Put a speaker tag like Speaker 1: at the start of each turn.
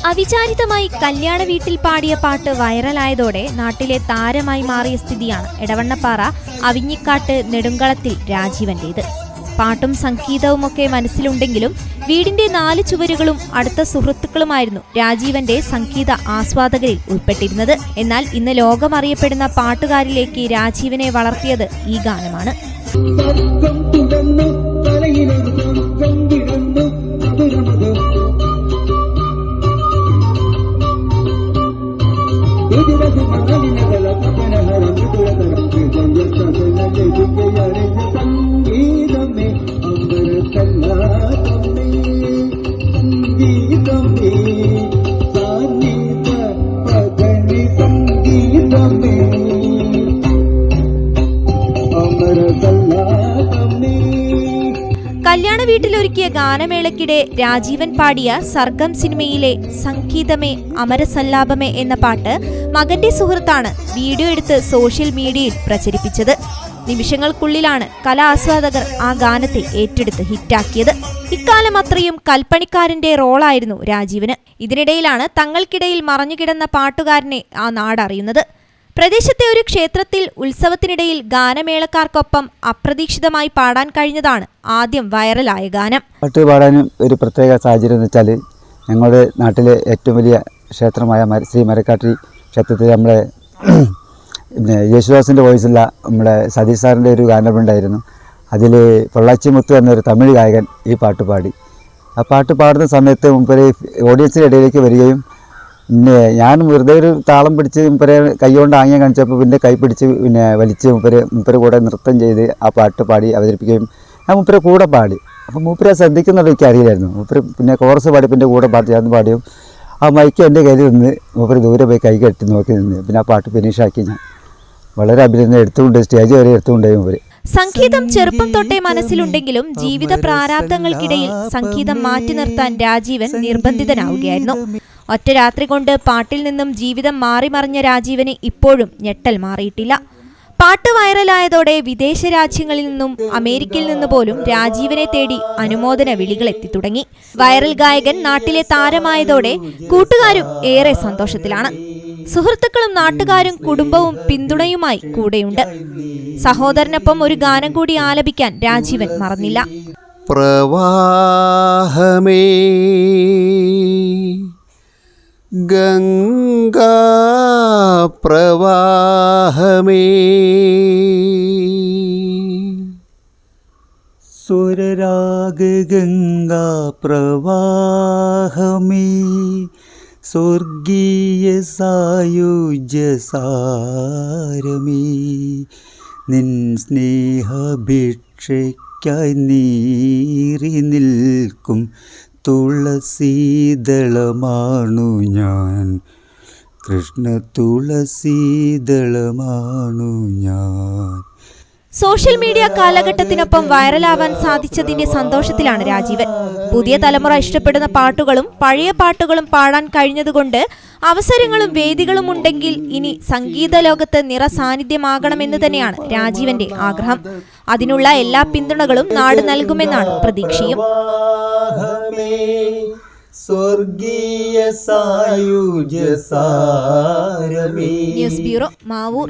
Speaker 1: അവിചാരിതമായി കല്യാണ വീട്ടിൽ പാടിയ പാട്ട് വൈറലായതോടെ നാട്ടിലെ താരമായി മാറിയ സ്ഥിതിയാണ് എടവണ്ണപ്പാറ അവിഞ്ഞിക്കാട്ട് നെടുങ്കളത്തിൽ രാജീവന്റേത്. പാട്ടും സംഗീതവുമൊക്കെ മനസ്സിലുണ്ടെങ്കിലും വീടിന്റെ 4 ചുവരുകളും അടുത്ത സുഹൃത്തുക്കളുമായിരുന്നു രാജീവന്റെ സംഗീത ആസ്വാദകരിൽ ഉൾപ്പെട്ടിരുന്നത്. എന്നാൽ ഇന്ന് ലോകമറിയപ്പെടുന്ന പാട്ടുകാരിലേക്ക് രാജീവനെ വളർത്തിയത് ഈ ഗാനമാണ്. കല്യാണ വീട്ടിലൊരുക്കിയ ഗാനമേളയ്ക്കിടെ രാജീവൻ പാടിയ സർഗം സിനിമയിലെ സംഗീതമേ അമരസല്ലാപമേ എന്ന പാട്ട് മകന്റെ സുഹൃത്താണ് വീഡിയോ എടുത്ത് സോഷ്യൽ മീഡിയയിൽ പ്രചരിപ്പിച്ചത്. നിമിഷങ്ങൾക്കുള്ളിലാണ് കലാസ്വാദകർ ആ ഗാനത്തെ ഏറ്റെടുത്ത് ഹിറ്റാക്കിയത്. ഇക്കാലം അത്രയും കൽപ്പണിക്കാരന്റെ റോളായിരുന്നു രാജീവന്. ഇതിനിടയിലാണ് തങ്ങൾക്കിടയിൽ മറഞ്ഞുകിടന്ന പാട്ടുകാരനെ ആ നാടറിയുന്നത്. പ്രദേശത്തെ ഒരു ക്ഷേത്രത്തിൽ ഉത്സവത്തിനിടയിൽ ഗാനമേളക്കാർക്കൊപ്പം അപ്രതീക്ഷിതമായി പാടാൻ കഴിഞ്ഞതാണ് ആദ്യം വൈറലായ ഗാനം.
Speaker 2: പാട്ട് പാടാനും ഒരു പ്രത്യേക സാഹചര്യം എന്ന് വെച്ചാൽ ഞങ്ങളുടെ നാട്ടിലെ ഏറ്റവും വലിയ ക്ഷേത്രമായ ശ്രീ മരക്കാട്ടി ക്ഷേത്രത്തിൽ നമ്മളെ യേശുദാസിൻ്റെ വോയിസുള്ള നമ്മുടെ സതീഷ് സാറിൻ്റെ ഒരു ഗാനമുണ്ടായിരുന്നു. അതിൽ പൊള്ളാച്ചിമുത്ത് എന്നൊരു തമിഴ് ഗായകൻ ഈ പാട്ട് പാടി. ആ പാട്ട് പാടുന്ന സമയത്ത് മുമ്പേ ഓഡിയൻസിൻ്റെ ഇടയിലേക്ക് വരികയും പിന്നെ ഞാൻ വെറുതെ ഒരു താളം പിടിച്ച് മുപ്പരെ കൈകൊണ്ട് ആംഗ്യം കാണിച്ചപ്പോൾ പിന്നെ കൈ പിടിച്ച് പിന്നെ വലിച്ച് മുപ്പരെ കൂടെ നൃത്തം ചെയ്ത് ആ പാട്ട് പാടി അവതരിപ്പിക്കുകയും ഞാൻ മുപ്പരെ കൂടെ പാടി. അപ്പോൾ മൂപ്പരെ ശ്രദ്ധിക്കുന്നുള്ളത് എനിക്ക് അറിയില്ലായിരുന്നു. മൂപ്പര് പിന്നെ കോറസ് പാടി പിന്നെ കൂടെ പാട്ട് ചേർന്ന് പാടിയും ആ മൈക്ക് എൻ്റെ കയ്യിൽ നിന്ന് മൂപ്പര് ദൂരെ പോയി കൈ കെട്ടി നോക്കി നിന്ന് പിന്നെ ആ പാട്ട് ഫിനിഷാക്കി. ഞാൻ വളരെ അഭിനന്ദനം എടുത്തുകൊണ്ട് സ്റ്റേജ് വരെ എടുത്തുകൊണ്ടേ മൂപ്പര്.
Speaker 1: സംഗീതം ചെറുപ്പം തൊട്ടേ മനസ്സിലുണ്ടെങ്കിലും ജീവിത പ്രാരാബ്ദങ്ങൾക്കിടയിൽ സംഗീതം മാറ്റി നിർത്താൻ രാജീവൻ നിർബന്ധിതനാവുകയായിരുന്നു. ഒറ്റ രാത്രി കൊണ്ട് പാട്ടിൽ നിന്നും ജീവിതം മാറിമറിഞ്ഞ രാജീവന് ഇപ്പോഴും ഞെട്ടൽ മാറിയിട്ടില്ല. പാട്ട് വൈറലായതോടെ വിദേശ രാജ്യങ്ങളിൽ നിന്നും അമേരിക്കയിൽ നിന്ന് പോലും രാജീവനെ തേടി അനുമോദന വിളികൾ എത്തിത്തുടങ്ങി. വൈറൽ ഗായകൻ നാട്ടിലെ താരമായതോടെ കൂട്ടുകാരും ഏറെ സന്തോഷത്തിലാണ്. സുഹൃത്തുക്കളും നാട്ടുകാരും കുടുംബവും പിന്തുണയുമായി കൂടെയുണ്ട്. സഹോദരനൊപ്പം ഒരു ഗാനം കൂടി ആലപിക്കാൻ രാജീവൻ മറന്നില്ല.
Speaker 3: പ്രവാഹമേ ഗംഗാ പ്രവാഹമേ
Speaker 4: സ്വരരാഗ ഗംഗാ പ്രവാഹമേ സ്വർഗീയ സായുജ്യ സാരമേ നിൻ സ്നേഹഭിക്ഷയ്ക്കായി നീറി നിൽക്കും തുളസീദളമാണു ഞാൻ, കൃഷ്ണ തുളസീദളമാണു ഞാൻ.
Speaker 1: സോഷ്യൽ മീഡിയ കാലഘട്ടത്തിനൊപ്പം വൈറലാവാൻ സാധിച്ചതിന്റെ സന്തോഷത്തിലാണ് രാജീവൻ. പുതിയ തലമുറ ഇഷ്ടപ്പെടുന്ന പാട്ടുകളും പഴയ പാട്ടുകളും പാടാൻ കഴിഞ്ഞതുകൊണ്ട് അവസരങ്ങളും വേദികളും ഉണ്ടെങ്കിൽ ഇനി സംഗീത ലോകത്ത് നിറസാന്നിധ്യമാകണമെന്ന് തന്നെയാണ് രാജീവന്റെ ആഗ്രഹം. അതിനുള്ള എല്ലാ പിന്തുണകളും നാട് നൽകുമെന്നാണ് പ്രതീക്ഷയും. News bureau, Mavoor.